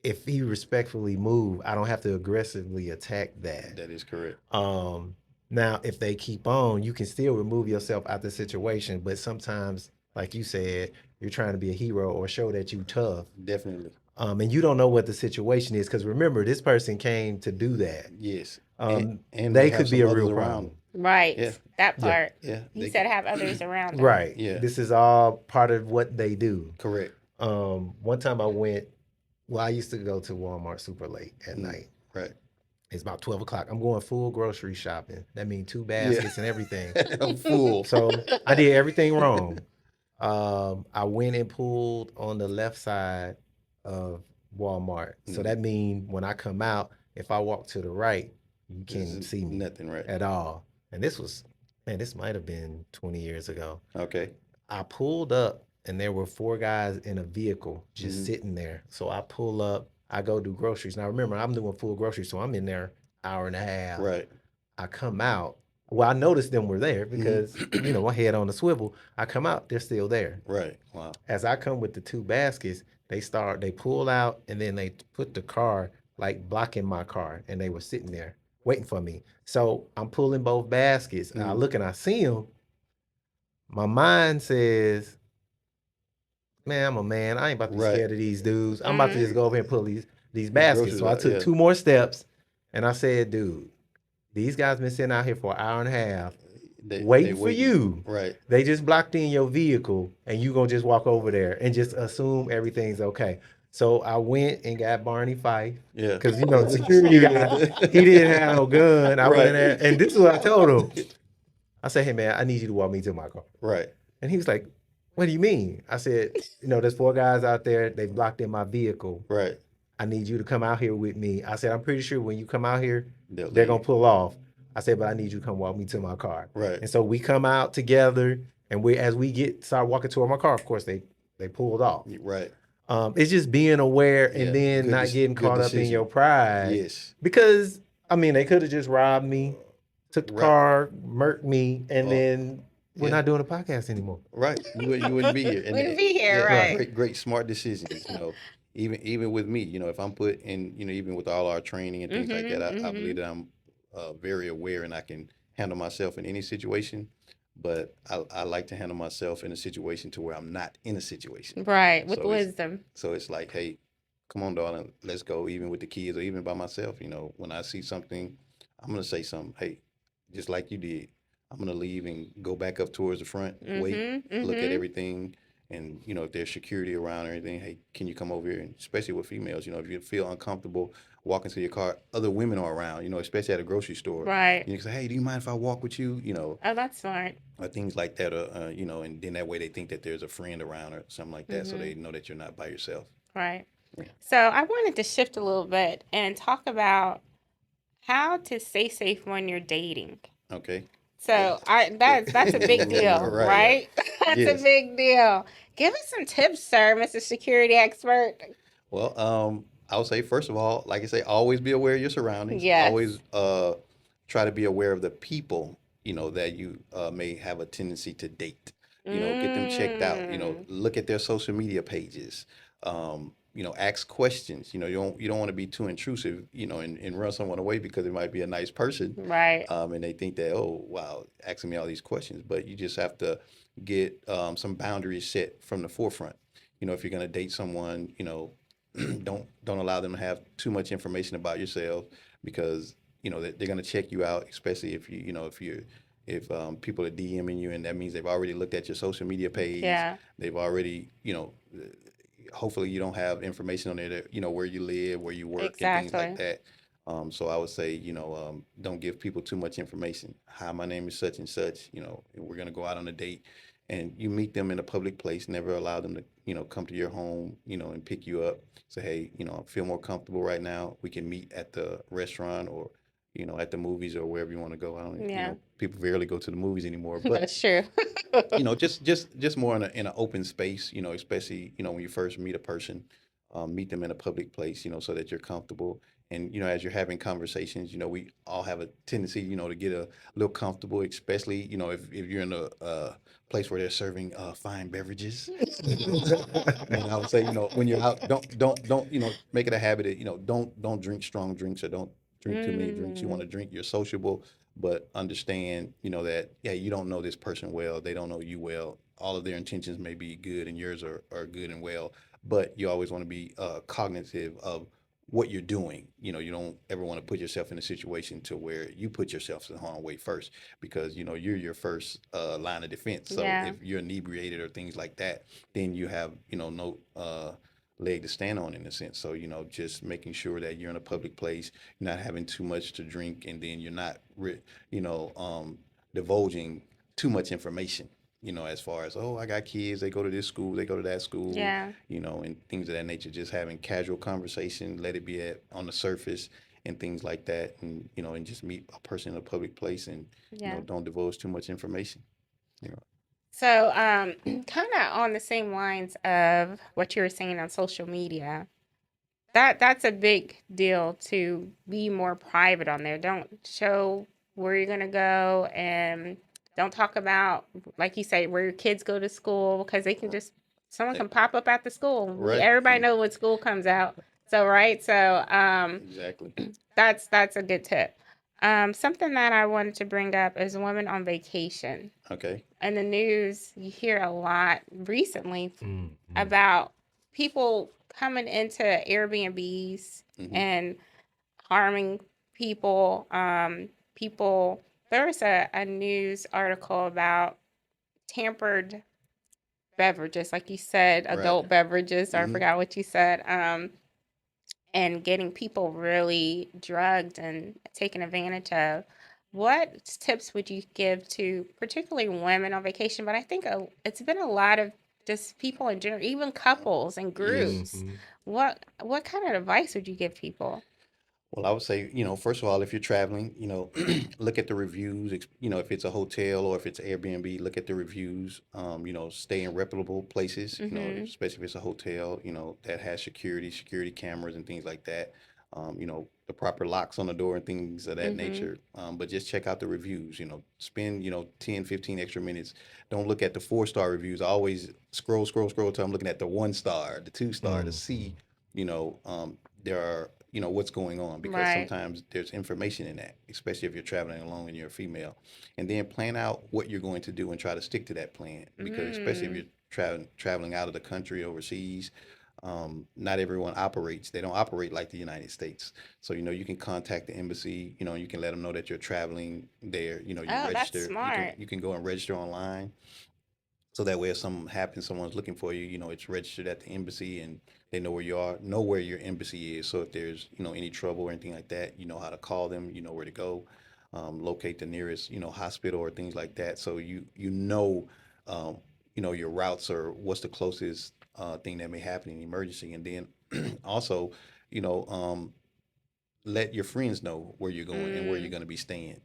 If he respectfully move, I don't have to aggressively attack that. That is correct. Now, if they keep on, you can still remove yourself out the situation. But sometimes, like you said, you're trying to be a hero or show that you tough. Definitely. And you don't know what the situation is, because remember, this person came to do that. Yes. And they they have could be some a real others around problem. Right. Yeah. That part. Yeah. He They- said have others around him. Right. Yeah. This is all part of what they do. Correct. One time I used to go to Walmart super late at night. Right. It's about 12 o'clock. I'm going full grocery shopping. That means 2 baskets and everything. I'm full. So I did everything wrong. I went and pulled on the left side of Walmart. So that means when I come out, if I walk to the right, you can't see me Nothing, right? at all. And this might have been 20 years ago. Okay. I pulled up and there were 4 guys in a vehicle just sitting there. So I pull up, I go do groceries. Now remember, I'm doing full groceries, so I'm in there hour and a half. Right. I come out. Well, I noticed them were there because, my head on the swivel. I come out, they're still there. Right. Wow. As I come with the 2 baskets, they pull out and then they put the car, like blocking my car, and they were sitting there waiting for me. So I'm pulling both baskets and I look and I see them. My mind says, man, I'm a man. I ain't about to be scared of these dudes. I'm about to just go over here and pull these baskets. So I took 2 more steps and I said, dude, these guys been sitting out here for an hour and a half waiting for you. Right. They just blocked in your vehicle and you gonna just walk over there and just assume everything's okay. So I went and got Barney Fife. Yeah. Because, the security guy, he didn't have no gun. I went in there, and this is what I told him. I said, hey, man, I need you to walk me to my car. Right. And he was like, what do you mean? I said, there's 4 guys out there. They blocked in my vehicle. Right. I need you to come out here with me. I said, I'm pretty sure when you come out here, They'll they're gonna leave. pull off. I said, but I need you to come walk me to my car. Right. And so we come out together, and as we start walking toward my car, of course they pulled off. Right. It's just being aware Yeah, and then good not getting good caught up in decision. your pride. Yes. Because I mean, they could have just robbed me, took the Right. car, murked me, and Well, then we're yeah. not doing a podcast anymore. Right. You wouldn't be here. And Wouldn't be here, right. Great smart decisions. Even with me, if I'm put in, even with all our training and things like that, I believe that I'm very aware and I can handle myself in any situation. But I like to handle myself in a situation to where I'm not in a situation. Right, with So it's- wisdom. So it's like, hey, come on, darling, let's go. Even with the kids or even by myself, when I see something, I'm gonna say something. Hey, just like you did, I'm gonna leave and go back up towards the front, wait, look at everything, and if there's security around or anything, hey, can you come over here? And especially with females, if you feel uncomfortable walking to your car, other women are around, especially at a grocery store. Right. You can say, hey, do you mind if I walk with you? Oh, that's smart. Or things like that, and then that way they think that there's a friend around or something like that, so they know that you're not by yourself. Right. Yeah. So I wanted to shift a little bit and talk about how to stay safe when you're dating. Okay. So that's a big deal, Right. right? That's Yes. a big deal. Give us some tips, sir, Mr. Security Expert. Well, I would say, first of all, like I say, always be aware of your surroundings. Yes. Always try to be aware of the people, that you may have a tendency to date. Get them checked out. Look at their social media pages. Ask questions. You don't want to be too intrusive, and run someone away because it might be a nice person. Right. And they think that, oh, wow, asking me all these questions. But you just have to get some boundaries set from the forefront. If you're going to date someone, don't allow them to have too much information about yourself because, they're going to check you out, especially if if people are DMing you, and that means they've already looked at your social media page. Yeah. They've already, hopefully you don't have information on there that, where you live, where you work, and things like that. So I would say, don't give people too much information. Hi, my name is such and such. We're going to go out on a date, and you meet them in a public place. Never allow them to, come to your home, and pick you up. Say, hey, I feel more comfortable right now. We can meet at the restaurant or, at the movies or wherever you want to go. I don't, Yeah. People rarely go to the movies anymore, but That's true. just more in an open space, especially, when you first meet a person, meet them in a public place, so that you're comfortable. And, as you're having conversations, we all have a tendency, to get a little comfortable, especially, if you're in a place where they're serving fine beverages. And I would say, when you're out, don't, make it a habit of, don't drink strong drinks or don't drink too many drinks. You want to drink, you're sociable, but understand, that, yeah, you don't know this person well. They don't know you well. All of their intentions may be good and yours are good and well, but you always want to be cognitive of what you're doing. You don't ever want to put yourself in a situation to where you put yourself in harm's way first because, you're your first line of defense. So Yeah. if you're inebriated or things like that, then you have, no leg to stand on in a sense. So, just making sure that you're in a public place, you're not having too much to drink, and then you're not, divulging too much information. As far as, oh, I got kids, they go to this school, they go to that school, Yeah. And things of that nature, just having casual conversation, let it be on the surface and things like that. And, and just meet a person in a public place and, Yeah. don't divulge too much information. So, kind of on the same lines of what you were saying on social media, that's a big deal to be more private on there. Don't show where you're gonna go, and don't talk about, like you say, where your kids go to school because someone can pop up at the school. Right. Everybody knows when school comes out. So, right. So, Exactly. that's a good tip. Something that I wanted to bring up is women on vacation. Okay. In the news, you hear a lot recently Mhm. about people coming into Airbnbs Mhm. and harming people. There was a news article about tampered beverages, like you said, Right. adult beverages, or I Mhm. forgot what you said, and getting people really drugged and taken advantage of. What tips would you give to particularly women on vacation? But I think it's been a lot of just people in general, even couples and groups. Mhm. What kind of advice would you give people? Well, I would say, first of all, if you're traveling, look at the reviews. If it's a hotel or if it's Airbnb, look at the reviews. Stay in reputable places, Mm-hmm. especially if it's a hotel, that has security cameras and things like that. The proper locks on the door and things of that Mm-hmm. nature. But just check out the reviews, spend, 10, 15 extra minutes. Don't look at the 4-star reviews. I always scroll till I'm looking at the 1-star, the 2-star to Mm. see, you know, there are, what's going on, because Right. sometimes there's information in that, especially if you're traveling alone and you're a female. And then plan out what you're going to do and try to stick to that plan, because especially if Mm. you're traveling out of the country overseas, not everyone operates. They don't operate like the United States. So, you can contact the embassy, you can let them know that you're traveling there. You Oh, that's register, smart. you can go and register online. So that way, if something happens, someone's looking for you, it's registered at the embassy and they know where you are, know where your embassy is. So if there's, any trouble or anything like that, you know how to call them, you know where to go, locate the nearest, hospital or things like that. So um, your routes or what's the closest thing that may happen in an emergency. And then also, you know, um, let your friends know where you're going and where you're Mm. going to be staying.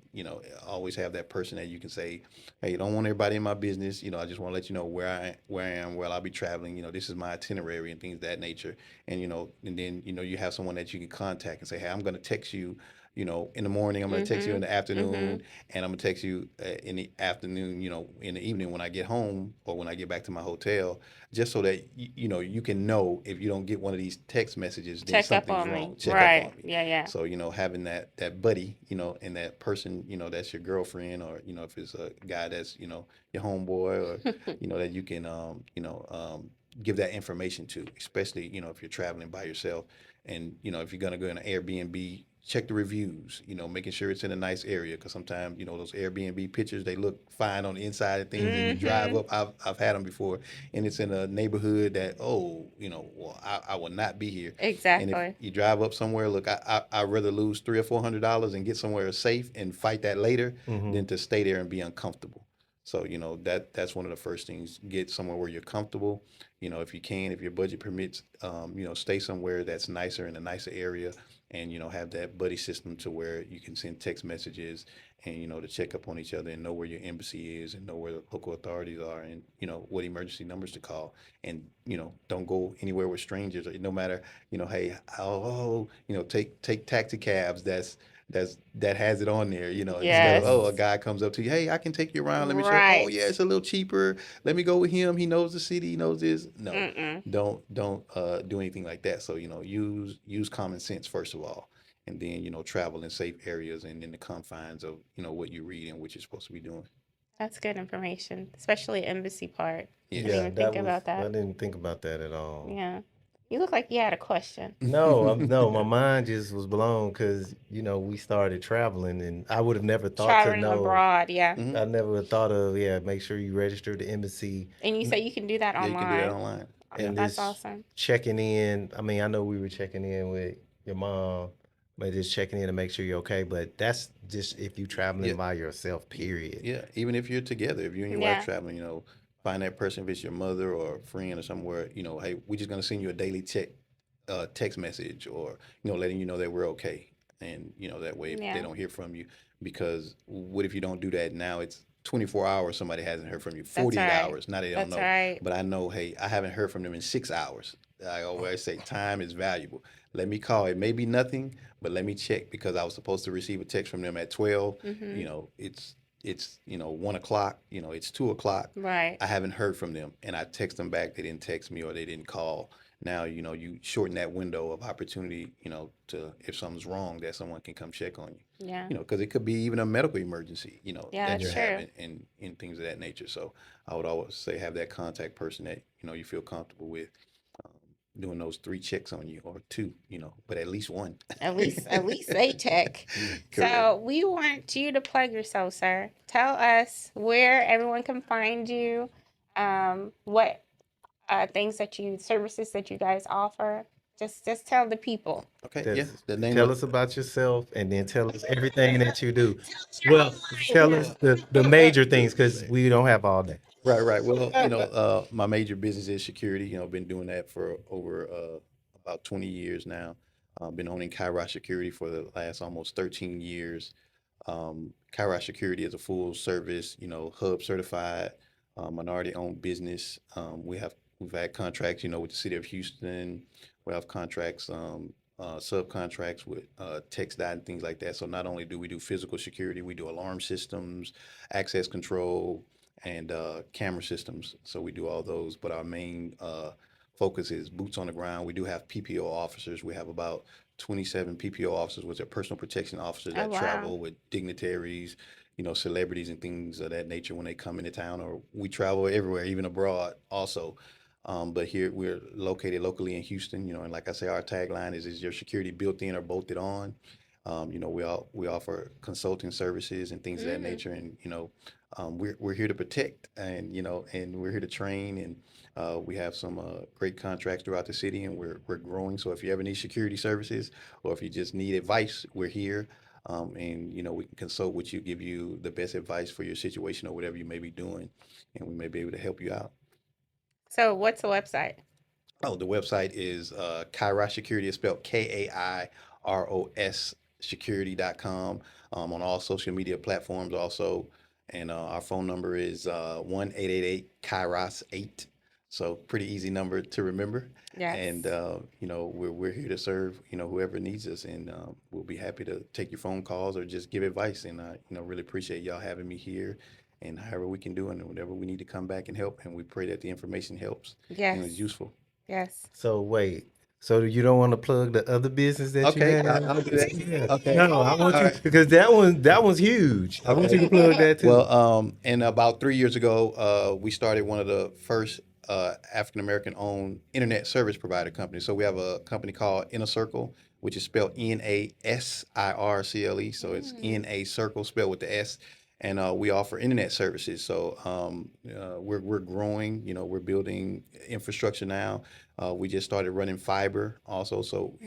Always have that person that you can say, "Hey, you don't want everybody in my business. I just want to let you know where I am, where I'll be traveling. This is my itinerary and things of that nature." And then you have someone that you can contact and say, "Hey, I'm going to text you. In the morning. I'm going to text you in Mm-hmm. the Mm-hmm. afternoon, and I'm going to text you in the afternoon. In the evening when I get home or when I get back to my hotel." Just so that you can know if you don't get one of these text messages, then Check up something's on me. wrong. Check up Right. on me. Yeah, yeah. So, having that buddy, and that person, that's your girlfriend, or, if it's a guy that's, your homeboy, or, that you can, give that information to, especially, if you're traveling by yourself. And, if you're going to go in an Airbnb, check the reviews, making sure it's in a nice area. Because sometimes, those Airbnb pictures, they look fine on the inside of things. And you drive Mm-hmm. up, I've had them before, and it's in a neighborhood that, oh, well, I will not be here. And if Exactly. you drive up somewhere, look, I'd rather lose $300 or $400 and get somewhere safe and fight that later Hmm. than to stay there and be uncomfortable. So, that's one of the first things. Get somewhere where you're comfortable. If you can, if your budget permits, stay somewhere that's nicer in a nicer area, and have that buddy system to where you can send text messages and to check up on each other and know where your embassy is and know where the local authorities are and what emergency numbers to call. And don't go anywhere with strangers, no matter hey, take taxi cabs that has it on there, instead of, oh, a Yes. guy comes up to you, "Hey, I can take you around, let me show," "Oh yeah, Right. it's a little cheaper, let me go with him, he knows the city, he knows this." No, Mm-mm. don't do anything like that. So use common sense first of all, and then travel in safe areas and in the confines of what you read and what you're supposed to be doing. That's good information, especially embassy part. Didn't Yes. Yeah, even think about I that. didn't think about that at all. Yeah. You look like you had a question. No, my mind just was blown because we started traveling, and I would have never thought to Traveling know. abroad, yeah. Hmm. I never thought of, yeah, make sure you register the embassy And you n- say you can do that Yeah, you can do that online. online. Yeah. and That's this awesome. checking in. I mean, I know we were checking in with your mom, but just checking in to make sure you're okay. But that's just if you Yeah. traveling by yourself, period. Yeah, even if you're together, if you and your wife Yeah. traveling, find that person, if it's your mother or a friend or somewhere, hey, we're just gonna send you a daily text message, or letting you know that we're okay, and that way if they Yeah. don't hear from you, because what if you don't do that? Now it's 24 hours, somebody hasn't heard from you, That's 48 right. hours, now they don't That's know. right. But I know, hey, I haven't heard from them in 6 hours. I always say time is valuable. Let me call. It may be nothing, but let me check, because I was supposed to receive a text from them at 12. Mm-hmm. It's 1 o'clock, it's 2 o'clock. Right. I haven't heard from them, and I text them back, they didn't text me or they didn't call. Now you shorten that window of opportunity, to, if something's wrong, that someone can come check on you, Yeah. because it could be even a medical emergency, Yeah, that that's you're true. having, and things of that nature. So I would always say have that contact person that you feel comfortable with, um, doing those 3 checks on you, or 2, but at least 1. At least they tech. Correct. So we want you to plug yourself, sir. Tell us where everyone can find you, what services that you guys offer. Just tell the people. Okay, yeah. That's The name Tell of us about yourself, and then tell us everything that you do. Your Well, whole tell life. us the major things because we don't have all day. Right. Well, my major business is security. Been doing that for over about 20 years now. Been owning Kairos Security for the last almost 13 years. Kairos Security is a full service, hub certified, minority owned business. We've had contracts, with the city of Houston. We have contracts, subcontracts with TxDOT and things like that. So not only do we do physical security, we do alarm systems, access control, and camera systems. So we do all those, but our main focus is boots on the ground. We do have PPO officers. We have about 27 PPO officers, which are personal protection officers that travel with dignitaries, celebrities and things of that nature when they come into town, or we travel everywhere, even abroad also. But here we're located locally in Houston, and like I say, our tagline is your security built in or bolted on? We offer consulting services and things of that nature, and we're here to protect, and and we're here to train, and we have some great contracts throughout the city, and we're growing. So if you ever need security services, or if you just need advice, we're here, and we can consult with you, give you the best advice for your situation or whatever you may be doing, and we may be able to help you out. So what's the website? Oh, the website is Kairos Security. It's spelled KAIROS security.com, on all social media platforms also. And our phone number is 1-888-KAIROS-8. So pretty easy number to remember. Yes. And, we're here to serve, whoever needs us. And we'll be happy to take your phone calls or just give advice. And I, really appreciate y'all having me here. And however we can do it, and whatever we need to come back and help. And we pray that the information helps Yes. and is useful. Yes. So wait, so you don't want to plug the other business that you have? I'll do that. Yeah. Okay. No, I want All you right. because that one's huge. I want you to plug that too. Well, and about 3 years ago, we started one of the first African American owned internet service provider companies. So we have a company called Inner Circle, which is spelled NASIRCLE. So it's NA Circle spelled with the S. And we offer internet services. So we're growing. We're building infrastructure now. We just started running fiber also. So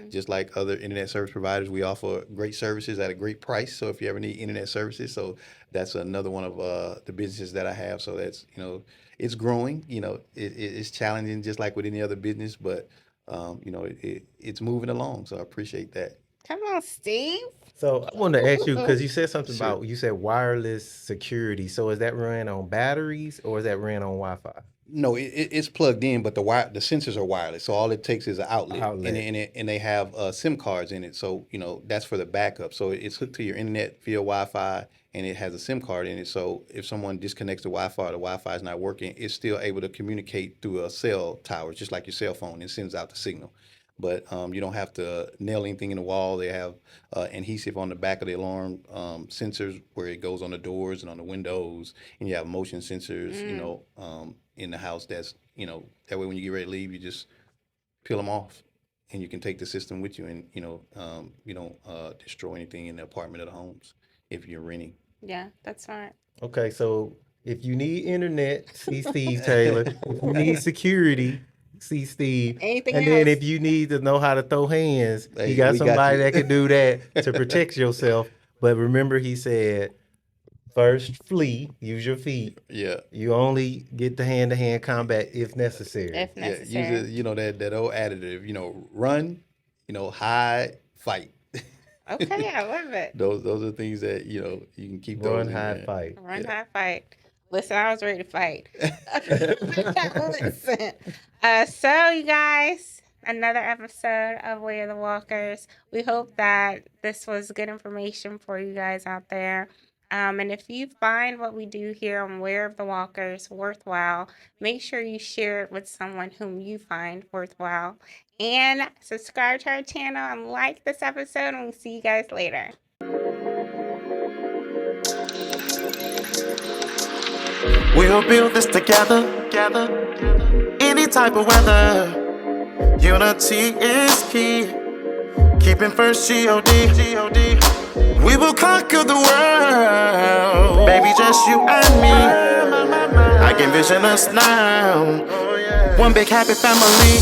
just like other internet service providers, we offer great services at a great price. So if you ever need internet services, so that's another one of the businesses that I have. So that's it's growing. It's challenging just like with any other business, but it's moving along. So I appreciate that. Come on, Steve. So I wanted to ask you because you said something Sure. about you said wireless security. So is that ran on batteries or is that ran on Wi-Fi? No, it's plugged in, but the sensors are wireless. So all it takes is an outlet. And they have SIM cards in it. So that's for the backup. So it's hooked to your internet via Wi-Fi, and it has a SIM card in it. So if someone disconnects the Wi-Fi, or the Wi-Fi is not working, it's still able to communicate through a cell tower, just like your cell phone. It sends out the signal. But you don't have to nail anything in the wall. They have adhesive on the back of the alarm sensors where it goes on the doors and on the windows, and you have motion sensors, in the house. That's that way when you get ready to leave, you just peel them off, and you can take the system with you, and you don't destroy anything in the apartment or the homes if you're renting. Yeah, that's smart. Okay, so if you need internet, see Steve Taylor. If you need security, see Steve. Anything And else? then if you need to know how to throw hands, Hey, you got we got somebody you. that can do that to protect yourself. But remember, he said, first flee, use your feet. Yeah. You only get the hand-to-hand combat if necessary. If Yeah, necessary. use it, that old additive, run, hide, fight. Okay, I love it. Those are things that you can keep those Run, in hide, there. fight. Run, Yeah. high, fight. Listen, I was ready to fight. Listen. So, you guys, another episode of Way of the Walkers. We hope that this was good information for you guys out there. And if you find what we do here on Way of the Walkers worthwhile, make sure you share it with someone whom you find worthwhile. And subscribe to our channel and like this episode, and we'll see you guys later. We'll build this together. Any type of weather. Unity is key. Keeping first G-O-D. We will conquer the world. Baby, just you and me. I can vision us now. One big happy family.